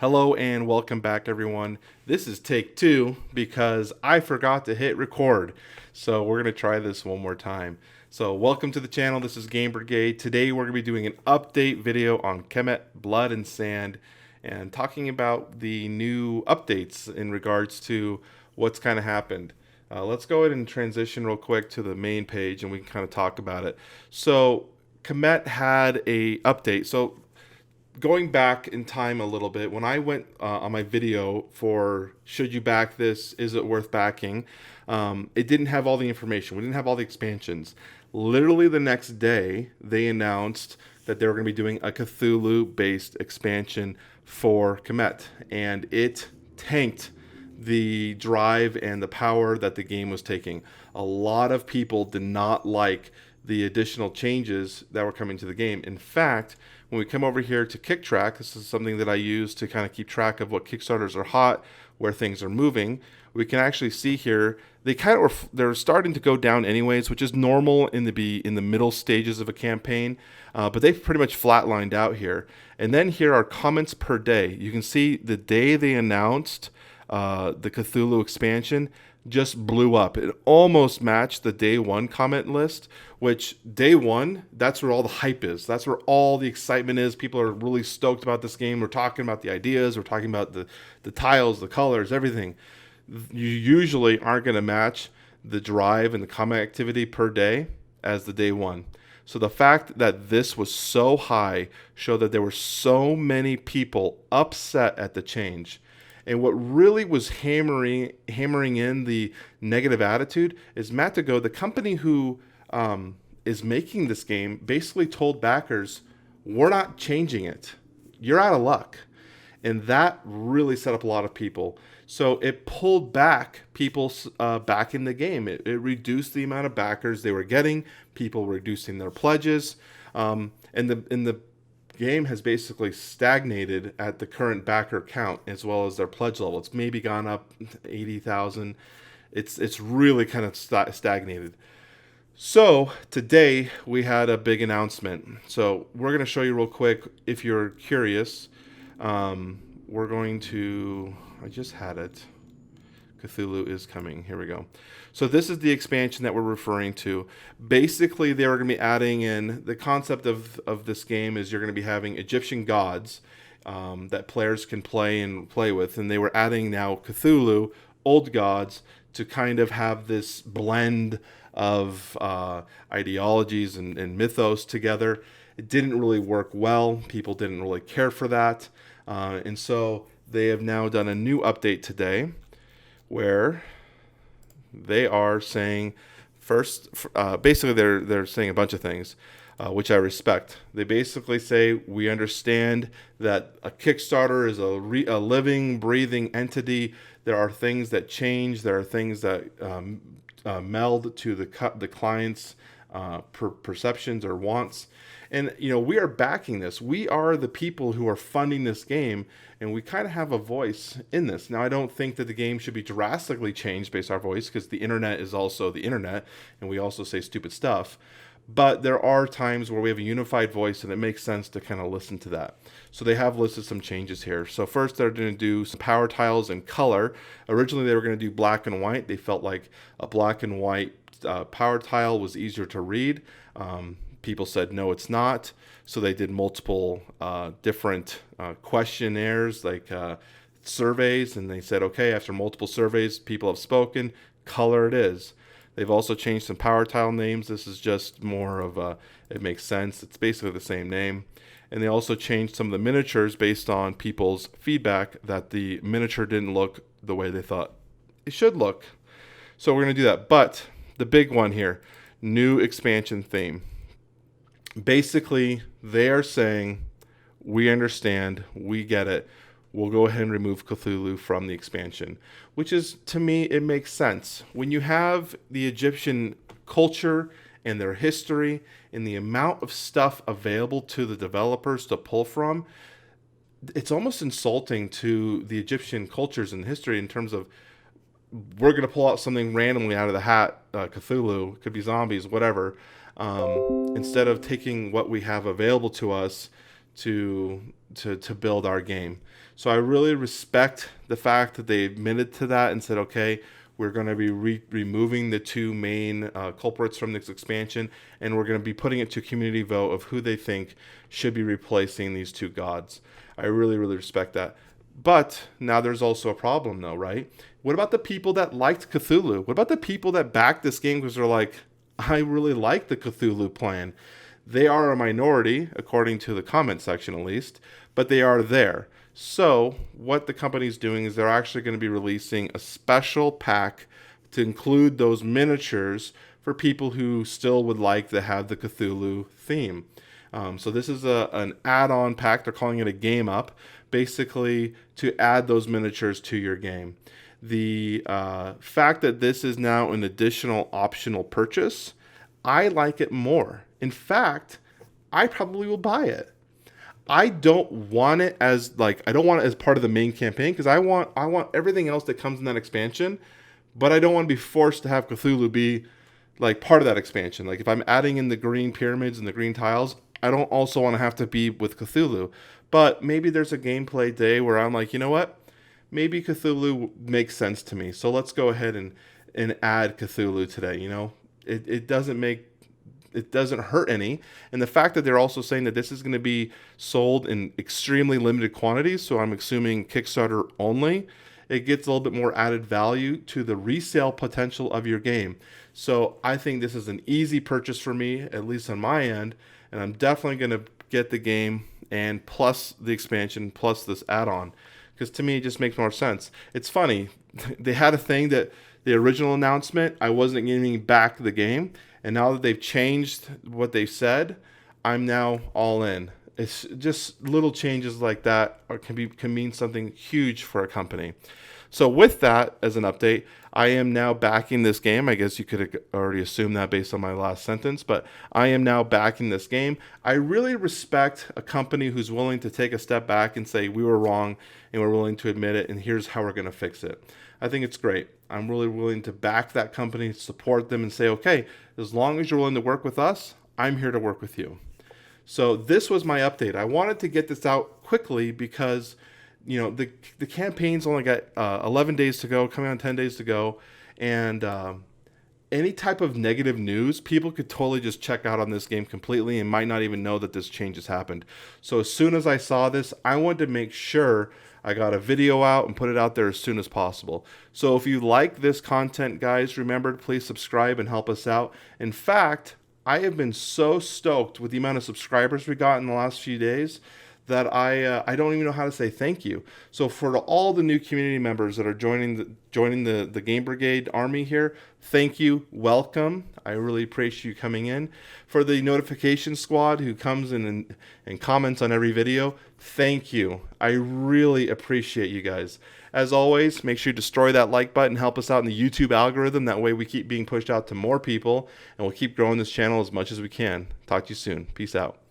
Hello and welcome back, everyone. This is take two because I forgot to hit record. So we're going to try this one more time. So welcome to the channel. This is Game Brigade. Today we're going to be doing an update video on Kemet, Blood and Sand, and talking about the new updates in regards to what's kind of happened. Let's go ahead and transition real quick to the main page and we can kind of talk about it. So Kemet had a update. So going back in time a little bit, when I went on my video for should you back this, is it worth backing, it didn't have all the information. We didn't have all the expansions. Literally the next day, they announced that they were going to be doing a Cthulhu-based expansion for Kemet, and it tanked the drive and the power that the game was taking. A lot of people did not like the additional changes that were coming to the game. In fact, when we come over here to KickTrack, this is something that I use to kind of keep track of what Kickstarters are hot, where things are moving. We can actually see here they're starting to go down anyways, which is normal in the middle stages of a campaign, but they've pretty much flatlined out here. And then here are comments per day. You can see the day they announced the Cthulhu expansion just blew up. It almost matched the day one comment list, which day one, that's where all the hype is. That's where all the excitement is. People are really stoked about this game. We're talking about the ideas. We're talking about the tiles, the colors, everything. You usually aren't going to match the drive and the comment activity per day as the day one. So the fact that this was so high showed that there were so many people upset at the change. And what really was hammering in the negative attitude is Matagot, the company who is making this game, basically told backers, we're not changing it. You're out of luck. And that really set up a lot of people. So it pulled back people back in the game. It reduced the amount of backers they were getting. People were reducing their pledges. And the game has basically stagnated at the current backer count as well as their pledge level. It's maybe gone up 80,000. It's really kind of stagnated. So today we had a big announcement. So we're going to show you real quick if you're curious. We're going to, I just had it. Cthulhu is coming. Here we go. So this is the expansion that we're referring to. Basically, they are going to be adding in the concept of this game is you're going to be having Egyptian gods that players can play with, and they were adding now Cthulhu, old gods, to kind of have this blend of ideologies and mythos together. It didn't really work well. People didn't really care for that, and so they have now done a new update today, where they are saying first, basically they're saying a bunch of things, which I respect. They basically say we understand that a Kickstarter is a living, breathing entity. There are things that change. There are things that meld to the client's perceptions or wants. And, we are backing this. We are the people who are funding this game, and we kind of have a voice in this. Now, I don't think that the game should be drastically changed based on our voice, because the internet is also the internet, and we also say stupid stuff. But there are times where we have a unified voice, and it makes sense to kind of listen to that. So they have listed some changes here. So first, they're going to do some power tiles and color. Originally, they were going to do black and white. They felt like a black and white power tile was easier to read. People said, no, it's not. So they did multiple different questionnaires, like surveys. And they said, okay, after multiple surveys, people have spoken, color it is. They've also changed some power tile names. This is just more of it makes sense. It's basically the same name. And they also changed some of the miniatures based on people's feedback that the miniature didn't look the way they thought it should look. So we're going to do that. But the big one here, new expansion theme. Basically, they are saying, we understand, we get it. We'll go ahead and remove Cthulhu from the expansion, which is, to me, it makes sense. When you have the Egyptian culture and their history and the amount of stuff available to the developers to pull from, it's almost insulting to the Egyptian cultures and history in terms of, we're going to pull out something randomly out of the hat, Cthulhu, could be zombies, whatever, instead of taking what we have available to us to build our game. So I really respect the fact that they admitted to that and said, okay, we're going to be removing the two main culprits from this expansion, and we're going to be putting it to a community vote of who they think should be replacing these two gods. I really, really respect that. But now there's also a problem, though, right? What about the people that liked Cthulhu? What about the people that backed this game because they're like, I really like the Cthulhu plan? They are a minority, according to the comment section at least, but they are there. So what the company's doing is they're actually going to be releasing a special pack to include those miniatures for people who still would like to have the Cthulhu theme. So this is an add-on pack. They're calling it a game up, basically to add those miniatures to your game. The fact that this is now an additional optional purchase, I like it more. In fact, I probably will buy it. I don't want it as I don't want it as part of the main campaign because I want everything else that comes in that expansion, but I don't want to be forced to have Cthulhu be like part of that expansion. Like if I'm adding in the green pyramids and the green tiles, I don't also want to have to be with Cthulhu. But maybe there's a gameplay day where I'm like, you know what? Maybe Cthulhu makes sense to me. So let's go ahead and add Cthulhu today, you know? It doesn't hurt any. And the fact that they're also saying that this is going to be sold in extremely limited quantities, so I'm assuming Kickstarter only, it gets a little bit more added value to the resale potential of your game. So I think this is an easy purchase for me, at least on my end, and I'm definitely going to get the game and plus the expansion plus this add-on, because to me it just makes more sense. It's funny, they had a thing that the original announcement, I wasn't giving back the game, and now that they've changed what they said, I'm now all in. It's just little changes like that can mean something huge for a company. So with that as an update, I am now backing this game. I guess you could already assume that based on my last sentence, but I am now backing this game. I really respect a company who's willing to take a step back and say, we were wrong, and we're willing to admit it, and here's how we're going to fix it. I think it's great. I'm really willing to back that company, support them, and say, okay, as long as you're willing to work with us, I'm here to work with you. So this was my update. I wanted to get this out quickly because, you know, the campaign's only got 11 days to go, coming on 10 days to go, and any type of negative news, people could totally just check out on this game completely and might not even know that this change has happened. So as soon as I saw this, I wanted to make sure I got a video out and put it out there as soon as possible. So if you like this content, guys, remember, please subscribe and help us out. In fact, I have been so stoked with the amount of subscribers we got in the last few days that I don't even know how to say thank you. So for all the new community members that are joining the Game Brigade army here, thank you, welcome. I really appreciate you coming in. For the notification squad who comes in and comments on every video, thank you. I really appreciate you guys. As always, make sure you destroy that like button, help us out in the YouTube algorithm. That way we keep being pushed out to more people, and we'll keep growing this channel as much as we can. Talk to you soon. Peace out.